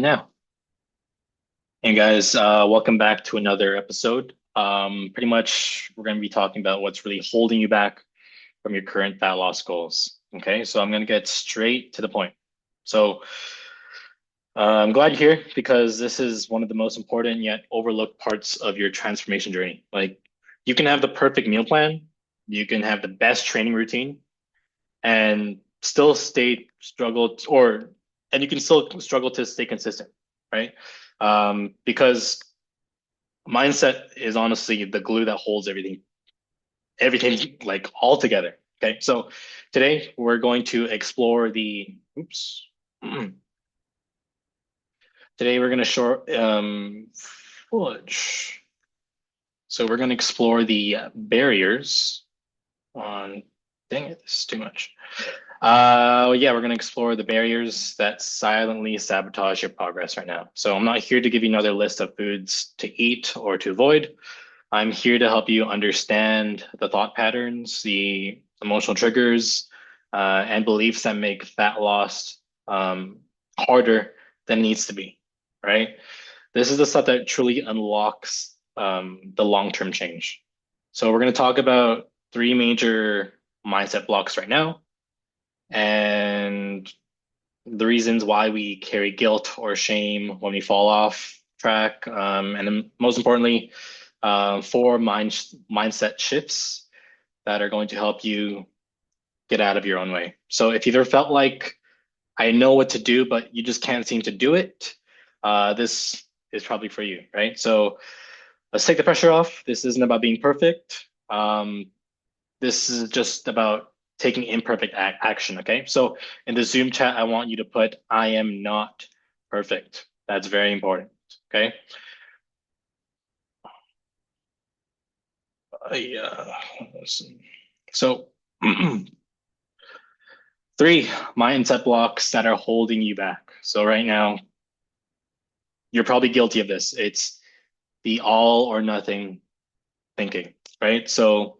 now. And guys, welcome back to another episode. Pretty much, we're going to be talking about what's really holding you back from your current fat loss goals. Okay, so I'm going to get straight to the point. So I'm glad you're here because this is one of the most important yet overlooked parts of your transformation journey. Like, you can have the perfect meal plan, you can have the best training routine, and still stay struggle or and you can still struggle to stay consistent, right? Because mindset is honestly the glue that holds everything like all together. Okay, so today we're going to explore the oops. Today we're going to short fudge. So we're going to explore the barriers on. Dang it, this is too much. Yeah, we're going to explore the barriers that silently sabotage your progress right now. So I'm not here to give you another list of foods to eat or to avoid. I'm here to help you understand the thought patterns, the emotional triggers, and beliefs that make fat loss harder than it needs to be, right? This is the stuff that truly unlocks the long-term change. So we're going to talk about three major mindset blocks right now and the reasons why we carry guilt or shame when we fall off track. And then most importantly, four mindset shifts that are going to help you get out of your own way. So if you've ever felt like I know what to do, but you just can't seem to do it, this is probably for you, right? So let's take the pressure off. This isn't about being perfect. This is just about taking imperfect action, okay? So in the Zoom chat, I want you to put, I am not perfect. That's very important, okay? Yeah, let's see. So three mindset blocks that are holding you back. So right now, you're probably guilty of this. It's the all or nothing thinking, right? So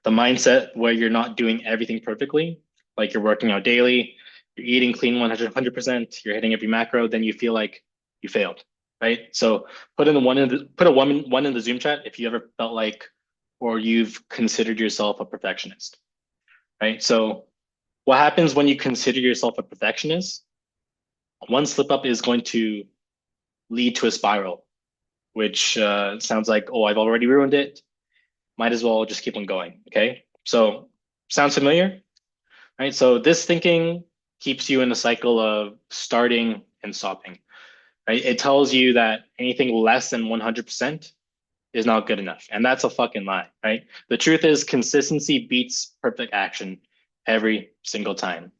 the mindset where you're not doing everything perfectly, like you're working out daily, you're eating clean 100%, you're hitting every macro, then you feel like you failed, right? So put a one in the Zoom chat if you ever felt like or you've considered yourself a perfectionist, right? So what happens when you consider yourself a perfectionist? One slip up is going to lead to a spiral, which sounds like, oh, I've already ruined it. Might as well just keep on going. Okay. So sounds familiar, right? So this thinking keeps you in the cycle of starting and stopping, right? It tells you that anything less than 100% is not good enough. And that's a fucking lie, right? The truth is consistency beats perfect action every single time.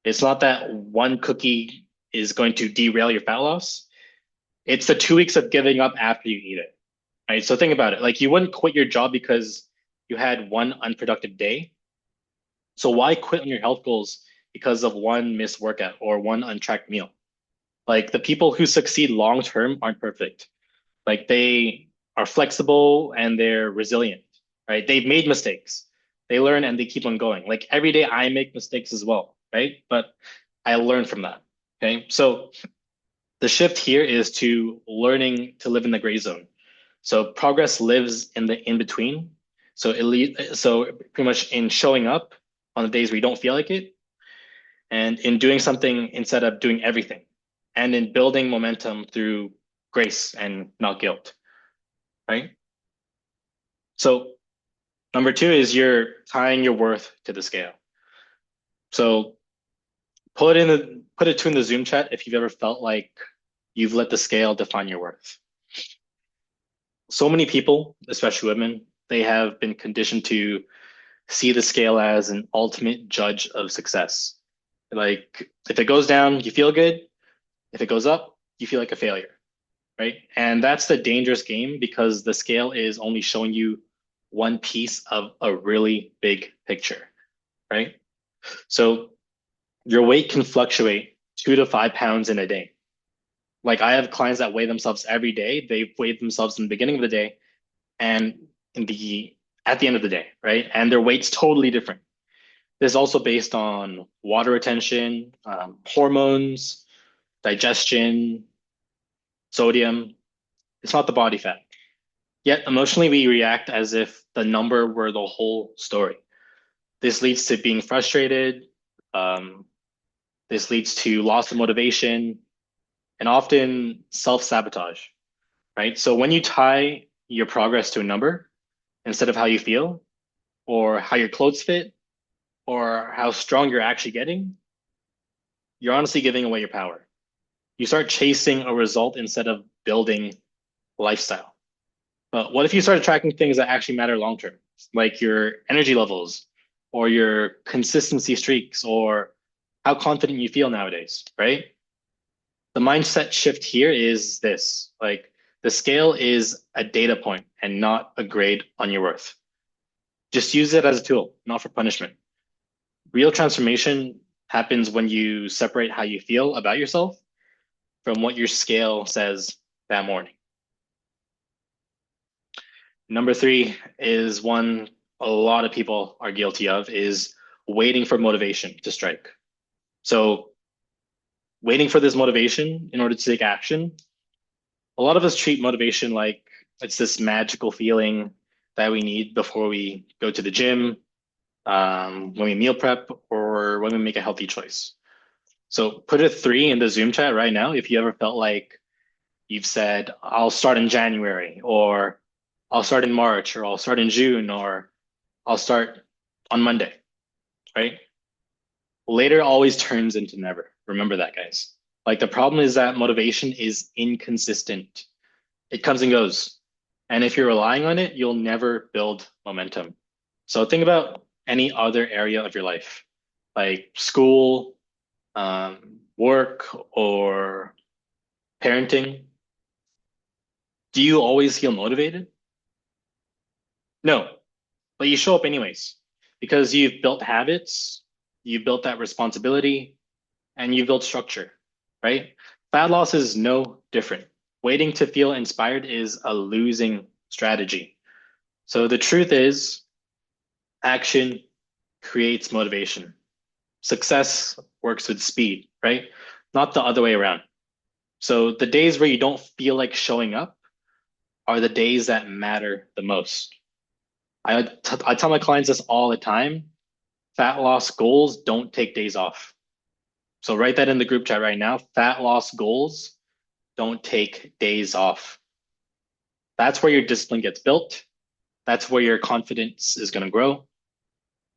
It's not that one cookie is going to derail your fat loss. It's the 2 weeks of giving up after you eat it, right? So think about it. Like you wouldn't quit your job because you had one unproductive day. So why quit on your health goals because of one missed workout or one untracked meal? Like the people who succeed long term aren't perfect. Like they are flexible and they're resilient, right? They've made mistakes. They learn and they keep on going. Like every day I make mistakes as well, right? But I learn from that. Okay. So the shift here is to learning to live in the gray zone. So progress lives in the in between. So pretty much in showing up on the days where you don't feel like it, and in doing something instead of doing everything, and in building momentum through grace and not guilt, right? So number two is you're tying your worth to the scale. So put it to in the Zoom chat if you've ever felt like you've let the scale define your worth. So many people, especially women, they have been conditioned to see the scale as an ultimate judge of success. Like if it goes down, you feel good. If it goes up, you feel like a failure, right? And that's the dangerous game because the scale is only showing you one piece of a really big picture, right? So your weight can fluctuate 2 to 5 pounds in a day. Like I have clients that weigh themselves every day. They weigh themselves in the beginning of the day and in the at the end of the day, right? And their weight's totally different. This is also based on water retention, hormones, digestion, sodium. It's not the body fat. Yet emotionally, we react as if the number were the whole story. This leads to being frustrated. Um, this leads to loss of motivation and often self-sabotage, right? So when you tie your progress to a number instead of how you feel or how your clothes fit or how strong you're actually getting, you're honestly giving away your power. You start chasing a result instead of building lifestyle. But what if you start tracking things that actually matter long term, like your energy levels or your consistency streaks or how confident you feel nowadays, right? The mindset shift here is this, like the scale is a data point and not a grade on your worth. Just use it as a tool, not for punishment. Real transformation happens when you separate how you feel about yourself from what your scale says that morning. Number three is one a lot of people are guilty of is waiting for motivation to strike. So waiting for this motivation in order to take action, a lot of us treat motivation like it's this magical feeling that we need before we go to the gym, when we meal prep, or when we make a healthy choice. So put a three in the Zoom chat right now if you ever felt like you've said, I'll start in January, or I'll start in March, or I'll start in June, or I'll start on Monday, right? Later always turns into never. Remember that, guys. Like the problem is that motivation is inconsistent. It comes and goes. And if you're relying on it, you'll never build momentum. So think about any other area of your life, like school, work, or parenting. Do you always feel motivated? No, but you show up anyways because you've built habits, you've built that responsibility, and you've built structure, right? Fat loss is no different. Waiting to feel inspired is a losing strategy. So the truth is, action creates motivation. Success works with speed, right? Not the other way around. So the days where you don't feel like showing up are the days that matter the most. I tell my clients this all the time. Fat loss goals don't take days off. So write that in the group chat right now. Fat loss goals don't take days off. That's where your discipline gets built. That's where your confidence is going to grow.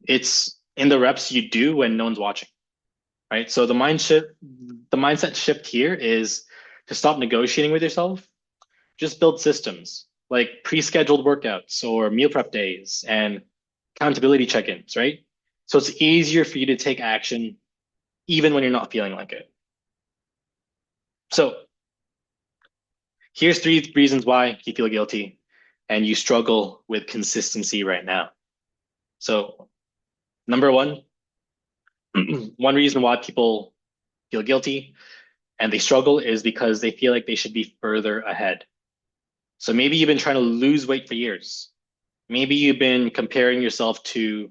It's in the reps you do when no one's watching, right? So the mindset shift here is to stop negotiating with yourself. Just build systems like pre-scheduled workouts or meal prep days and accountability check-ins, right? So it's easier for you to take action even when you're not feeling like it. So here's three reasons why you feel guilty and you struggle with consistency right now. So number one, one reason why people feel guilty and they struggle is because they feel like they should be further ahead. So maybe you've been trying to lose weight for years. Maybe you've been comparing yourself to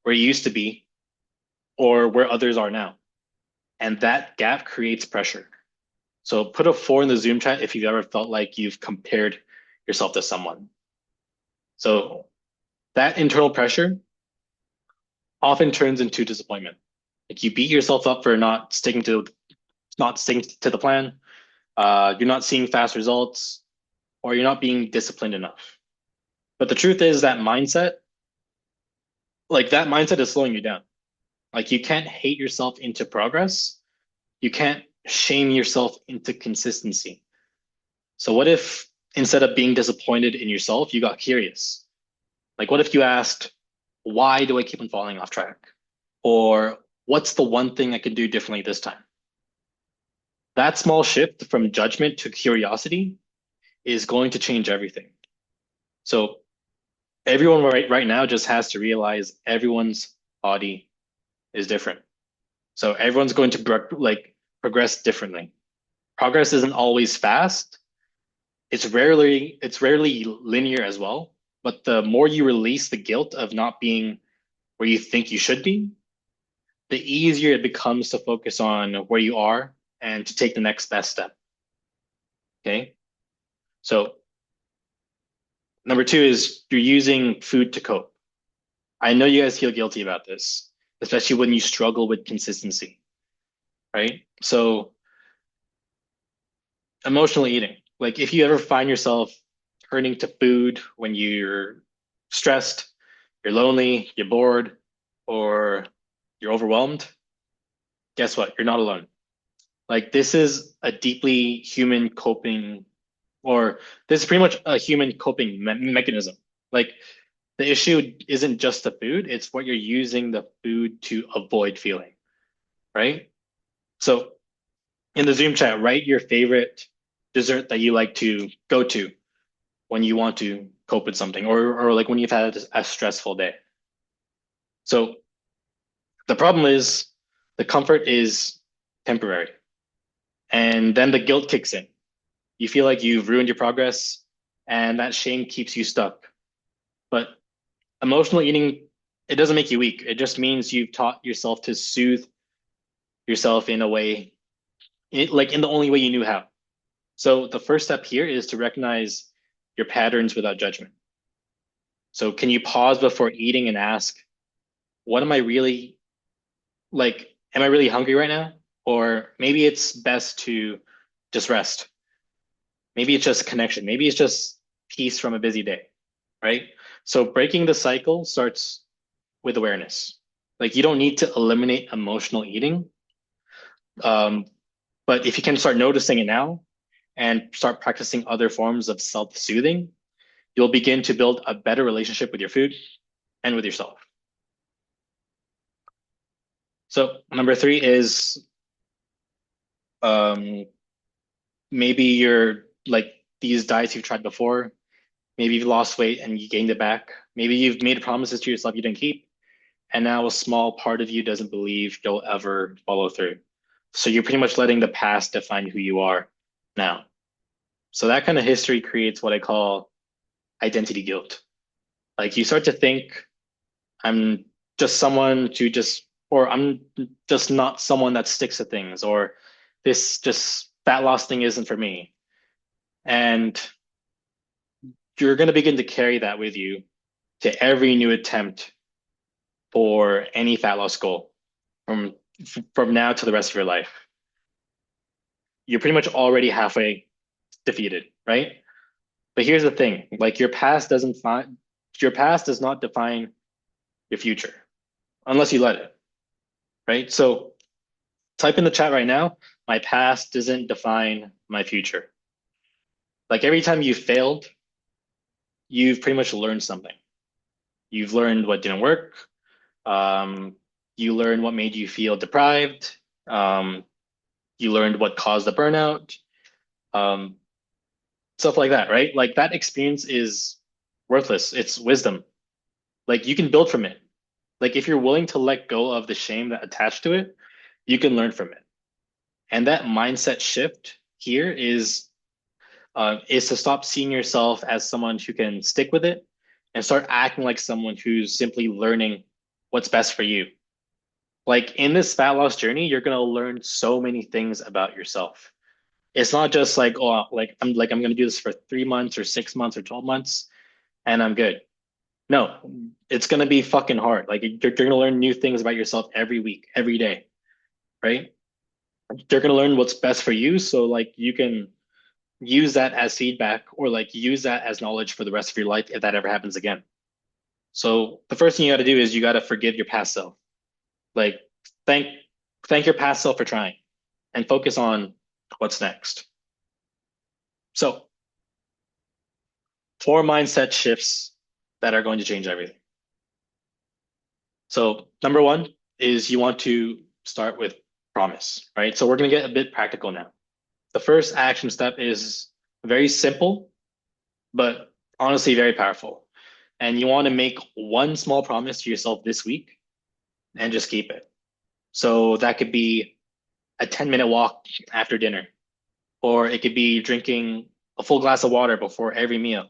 where you used to be or where others are now. And that gap creates pressure. So put a four in the Zoom chat if you've ever felt like you've compared yourself to someone. So that internal pressure often turns into disappointment. Like you beat yourself up for not sticking to the plan. You're not seeing fast results, or you're not being disciplined enough. But the truth is that mindset is slowing you down. Like you can't hate yourself into progress. You can't shame yourself into consistency. So what if instead of being disappointed in yourself, you got curious? Like what if you asked, why do I keep on falling off track? Or what's the one thing I can do differently this time? That small shift from judgment to curiosity is going to change everything. So everyone right now just has to realize everyone's body is different. So everyone's going to progress differently. Progress isn't always fast. It's rarely linear as well. But the more you release the guilt of not being where you think you should be, the easier it becomes to focus on where you are and to take the next best step. Okay. So number two is you're using food to cope. I know you guys feel guilty about this, especially when you struggle with consistency, right? So emotional eating, like if you ever find yourself turning to food when you're stressed, you're lonely, you're bored, or you're overwhelmed, guess what? You're not alone. Like this is a deeply human coping, or this is pretty much a human coping mechanism. Like the issue isn't just the food, it's what you're using the food to avoid feeling, right? So in the Zoom chat, write your favorite dessert that you like to go to when you want to cope with something, or like when you've had a stressful day. So the problem is the comfort is temporary, and then the guilt kicks in. You feel like you've ruined your progress, and that shame keeps you stuck. But emotional eating, it doesn't make you weak. It just means you've taught yourself to soothe yourself in a way, like in the only way you knew how. So the first step here is to recognize your patterns without judgment. So can you pause before eating and ask, what am I really like? Am I really hungry right now? Or maybe it's best to just rest. Maybe it's just connection. Maybe it's just peace from a busy day, right? So breaking the cycle starts with awareness. Like you don't need to eliminate emotional eating, um, but if you can start noticing it now and start practicing other forms of self-soothing, you'll begin to build a better relationship with your food and with yourself. So number three is um, maybe you're like these diets you've tried before. Maybe you've lost weight and you gained it back. Maybe you've made promises to yourself you didn't keep, and now a small part of you doesn't believe you'll ever follow through. So you're pretty much letting the past define who you are now. So that kind of history creates what I call identity guilt. Like you start to think, I'm just someone to just, or I'm just not someone that sticks to things, or this just fat loss thing isn't for me. And you're going to begin to carry that with you to every new attempt for any fat loss goal from from now to the rest of your life. You're pretty much already halfway defeated, right? But here's the thing, like your past does not define your future unless you let it, right? So type in the chat right now, my past doesn't define my future. Like every time you failed, you've pretty much learned something. You've learned what didn't work. Um, you learned what made you feel deprived. Um, you learned what caused the burnout. Um, stuff like that, right? Like that experience is worthless. It's wisdom. Like you can build from it. Like if you're willing to let go of the shame that attached to it, you can learn from it. And that mindset shift here is to stop seeing yourself as someone who can stick with it and start acting like someone who's simply learning what's best for you. Like in this fat loss journey, you're gonna learn so many things about yourself. It's not just like, oh, I'm gonna do this for 3 months or 6 months or 12 months and I'm good. No, it's gonna be fucking hard. Like you're gonna learn new things about yourself every week, every day, right? You're gonna learn what's best for you, so like you can use that as feedback or like use that as knowledge for the rest of your life if that ever happens again. So the first thing you got to do is you got to forgive your past self. Like thank thank your past self for trying and focus on what's next. So four mindset shifts that are going to change everything. So number one is you want to start with promise, right? So we're going to get a bit practical now. The first action step is very simple, but honestly very powerful. And you want to make one small promise to yourself this week and just keep it. So that could be a 10-minute walk after dinner, or it could be drinking a full glass of water before every meal,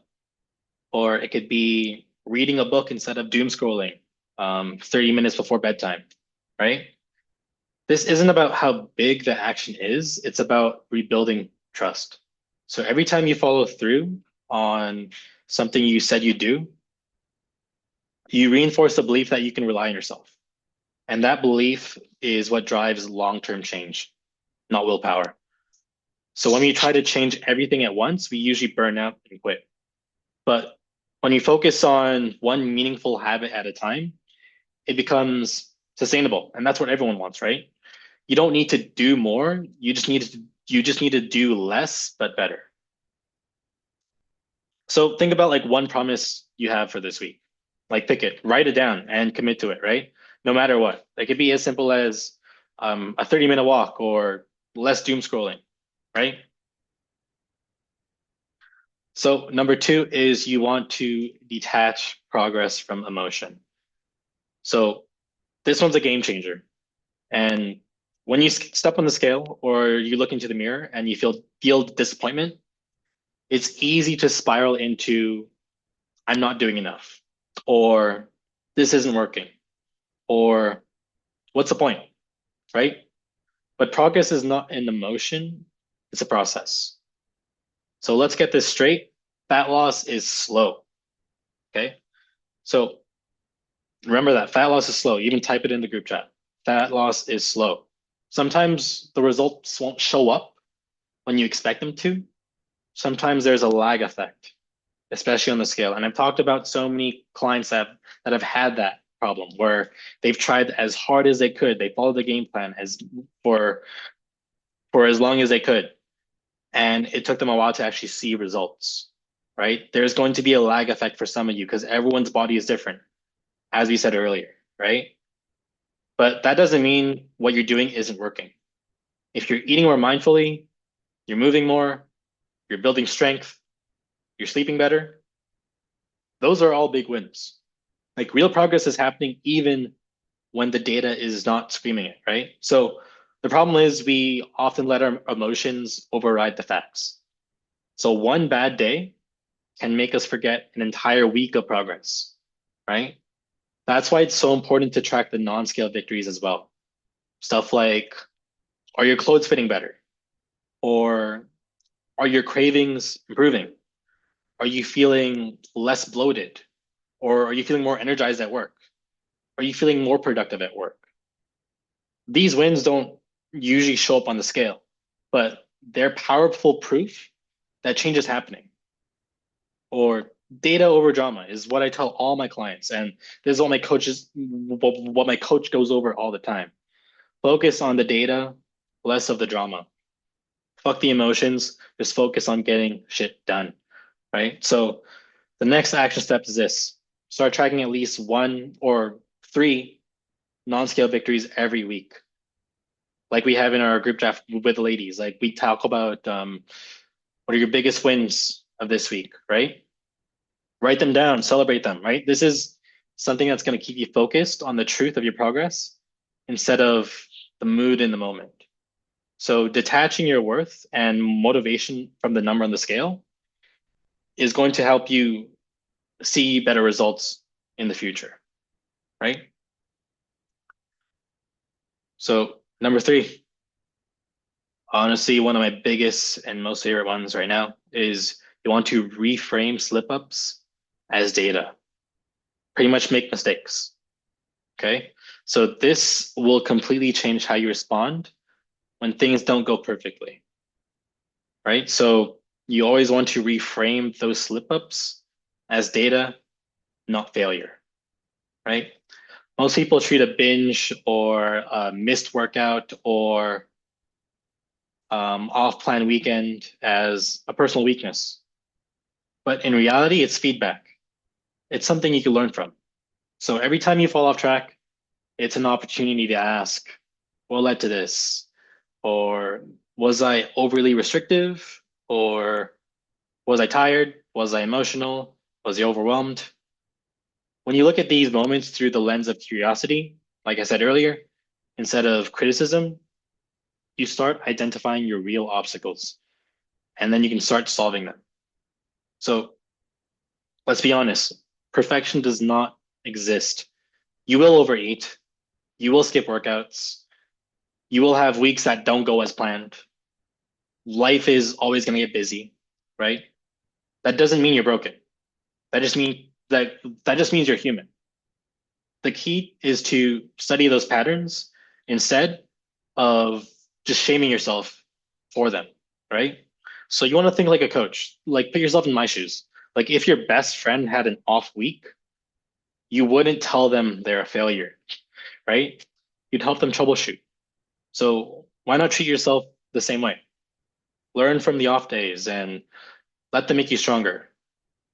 or it could be reading a book instead of doom scrolling 30 minutes before bedtime, right? This isn't about how big the action is, it's about rebuilding trust. So every time you follow through on something you said you do, you reinforce the belief that you can rely on yourself. And that belief is what drives long-term change, not willpower. So when we try to change everything at once, we usually burn out and quit. But when you focus on one meaningful habit at a time, it becomes sustainable. And that's what everyone wants, right? You don't need to do more. You just need to do less, but better. So think about like one promise you have for this week. Like pick it, write it down and commit to it, right? No matter what. It could be as simple as a 30-minute walk or less doom scrolling, right? So number two is you want to detach progress from emotion. So this one's a game changer. And when you step on the scale or you look into the mirror and you feel disappointment, it's easy to spiral into I'm not doing enough, or this isn't working, or what's the point, right? But progress is not an emotion, it's a process. So let's get this straight. Fat loss is slow, okay? So remember that fat loss is slow. You can type it in the group chat. Fat loss is slow. Sometimes the results won't show up when you expect them to. Sometimes there's a lag effect, especially on the scale. And I've talked about so many clients that have had that problem where they've tried as hard as they could. They followed the game plan for for as long as they could, and it took them a while to actually see results. Right? There's going to be a lag effect for some of you because everyone's body is different, as we said earlier. Right? But that doesn't mean what you're doing isn't working. If you're eating more mindfully, you're moving more, you're building strength, you're sleeping better, those are all big wins. Like real progress is happening even when the data is not screaming it, right? So the problem is we often let our emotions override the facts. So one bad day can make us forget an entire week of progress, right? That's why it's so important to track the non-scale victories as well. Stuff like, are your clothes fitting better? Or are your cravings improving? Are you feeling less bloated? Or are you feeling more energized at work? Are you feeling more productive at work? These wins don't usually show up on the scale, but they're powerful proof that change is happening. Or data over drama is what I tell all my clients. And this is what my coach goes over all the time. Focus on the data, less of the drama. Fuck the emotions, just focus on getting shit done, right? So the next action step is this. Start tracking at least one or three non-scale victories every week. Like we have in our group chat with the ladies. Like we talk about what are your biggest wins of this week, right? Write them down, celebrate them, right? This is something that's going to keep you focused on the truth of your progress instead of the mood in the moment. So detaching your worth and motivation from the number on the scale is going to help you see better results in the future, right? So number three, honestly, one of my biggest and most favorite ones right now is you want to reframe slip ups as data. Pretty much make mistakes. Okay. So this will completely change how you respond when things don't go perfectly. Right. So you always want to reframe those slip ups as data, not failure. Right. Most people treat a binge or a missed workout or off plan weekend as a personal weakness. But in reality, it's feedback. It's something you can learn from. So every time you fall off track, it's an opportunity to ask, what led to this? Or was I overly restrictive? Or was I tired? Was I emotional? Was I overwhelmed? When you look at these moments through the lens of curiosity, like I said earlier, instead of criticism, you start identifying your real obstacles and then you can start solving them. So let's be honest, perfection does not exist. You will overeat, you will skip workouts, You will have weeks that don't go as planned. Life is always going to get busy, right? That doesn't mean you're broken. That just mean that just means you're human. The key is to study those patterns instead of just shaming yourself for them, right? So you want to think like a coach. Like put yourself in my shoes. Like if your best friend had an off week, you wouldn't tell them they're a failure, right? You'd help them troubleshoot. So why not treat yourself the same way? Learn from the off days and let them make you stronger.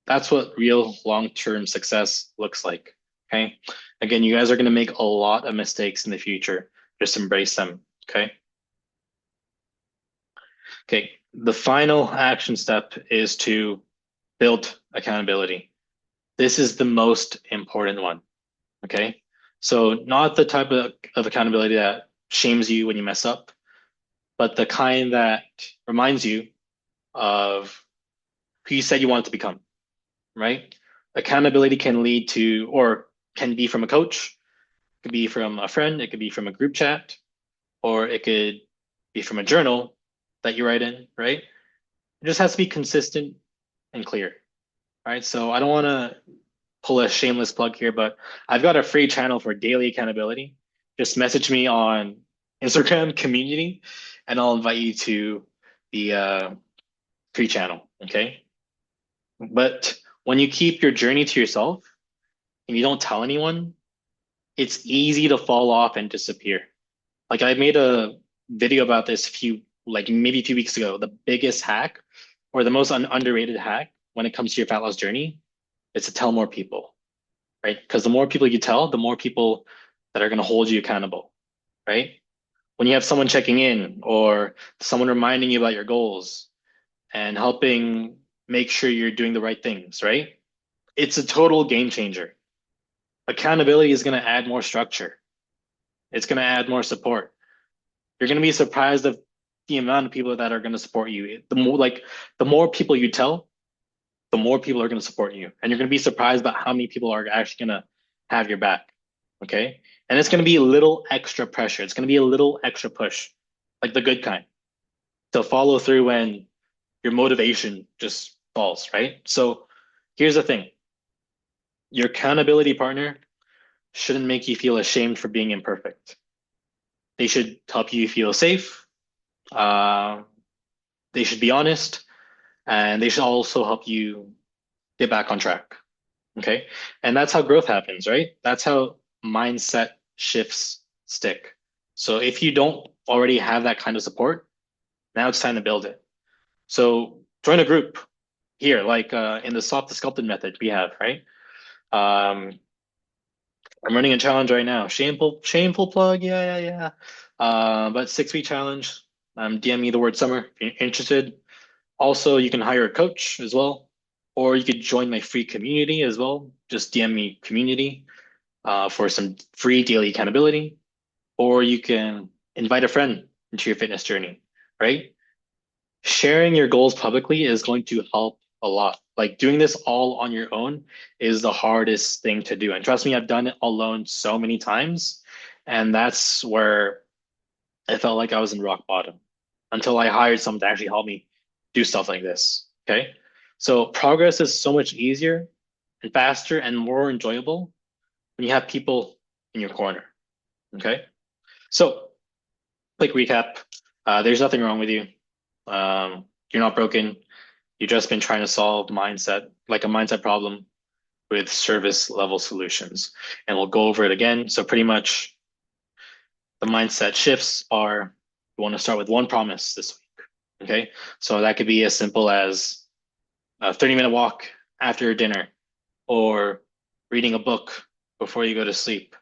That's what real long-term success looks like. Okay. Again, you guys are going to make a lot of mistakes in the future. Just embrace them. Okay. Okay. The final action step is to build accountability. This is the most important one. Okay. So not the type of accountability that shames you when you mess up, but the kind that reminds you of who you said you wanted to become, right? Accountability can lead to, or can be from a coach, it could be from a friend, it could be from a group chat, or it could be from a journal that you write in, right? It just has to be consistent and clear, right? So I don't want to pull a shameless plug here, but I've got a free channel for daily accountability. Just message me on Instagram community, and I'll invite you to the free channel. Okay. But when you keep your journey to yourself and you don't tell anyone, it's easy to fall off and disappear. Like I made a video about this like maybe a few weeks ago. The biggest hack or the most underrated hack when it comes to your fat loss journey is to tell more people, right? Because the more people you tell, the more people that are going to hold you accountable, right? When you have someone checking in or someone reminding you about your goals and helping make sure you're doing the right things, right? It's a total game changer. Accountability is going to add more structure. It's going to add more support. You're going to be surprised of the amount of people that are going to support you. The more people you tell, the more people are going to support you. And you're going to be surprised about how many people are actually going to have your back. Okay. And it's going to be a little extra pressure. It's going to be a little extra push, like the good kind, to follow through when your motivation just falls, right? So here's the thing. Your accountability partner shouldn't make you feel ashamed for being imperfect. They should help you feel safe. Uh, they should be honest, and they should also help you get back on track. Okay. And that's how growth happens, right? That's how mindset shifts stick. So if you don't already have that kind of support, now it's time to build it. So join a group here, like in the soft to sculpted method we have, right? Um, I'm running a challenge right now. Shameful plug. Yeah, yeah, yeah. But 6 week challenge. DM me the word summer if you're interested. Also, you can hire a coach as well, or you could join my free community as well. Just DM me community for some free daily accountability, or you can invite a friend into your fitness journey, right? Sharing your goals publicly is going to help a lot. Like doing this all on your own is the hardest thing to do. And trust me, I've done it alone so many times. And that's where I felt like I was in rock bottom until I hired someone to actually help me do stuff like this. Okay. So progress is so much easier and faster and more enjoyable when you have people in your corner. Okay. So, quick recap. There's nothing wrong with you. You're not broken. You've just been trying to solve like a mindset problem with service level solutions. And we'll go over it again. So pretty much the mindset shifts are you want to start with one promise this week. Okay. So that could be as simple as a 30-minute walk after dinner or reading a book before you go to sleep,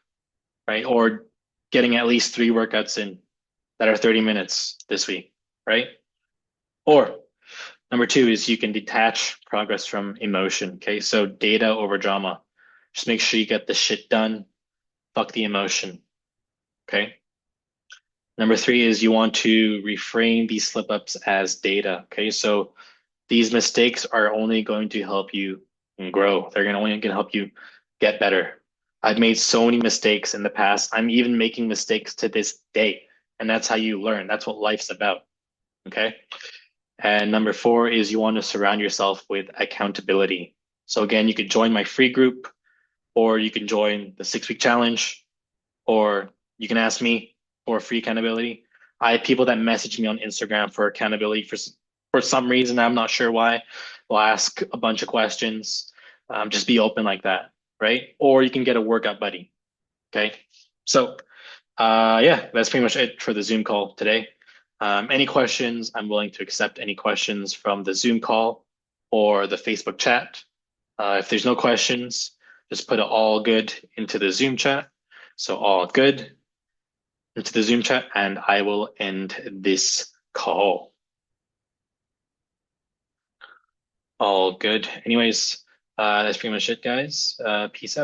right? Or getting at least 3 workouts in that are 30 minutes this week, right? Or number two is you can detach progress from emotion. Okay. So data over drama. Just make sure you get the shit done. Fuck the emotion. Okay. Number three is you want to reframe these slip ups as data. Okay. So these mistakes are only going to help you grow. They're going to only going to help you get better. I've made so many mistakes in the past. I'm even making mistakes to this day, And that's how you learn. That's what life's about. Okay. And number four is you want to surround yourself with accountability. So again, you could join my free group, or you can join the 6 week challenge, or you can ask me for free accountability. I have people that message me on Instagram for accountability for some reason. I'm not sure why. We'll ask a bunch of questions. Just be open like that, right? Or you can get a workout buddy. Okay. So, yeah, that's pretty much it for the Zoom call today. Any questions? I'm willing to accept any questions from the Zoom call or the Facebook chat. If there's no questions, just put it all good into the Zoom chat. So all good into the Zoom chat, and I will end this call. All good. Anyways, that's pretty much it, guys. Peace out.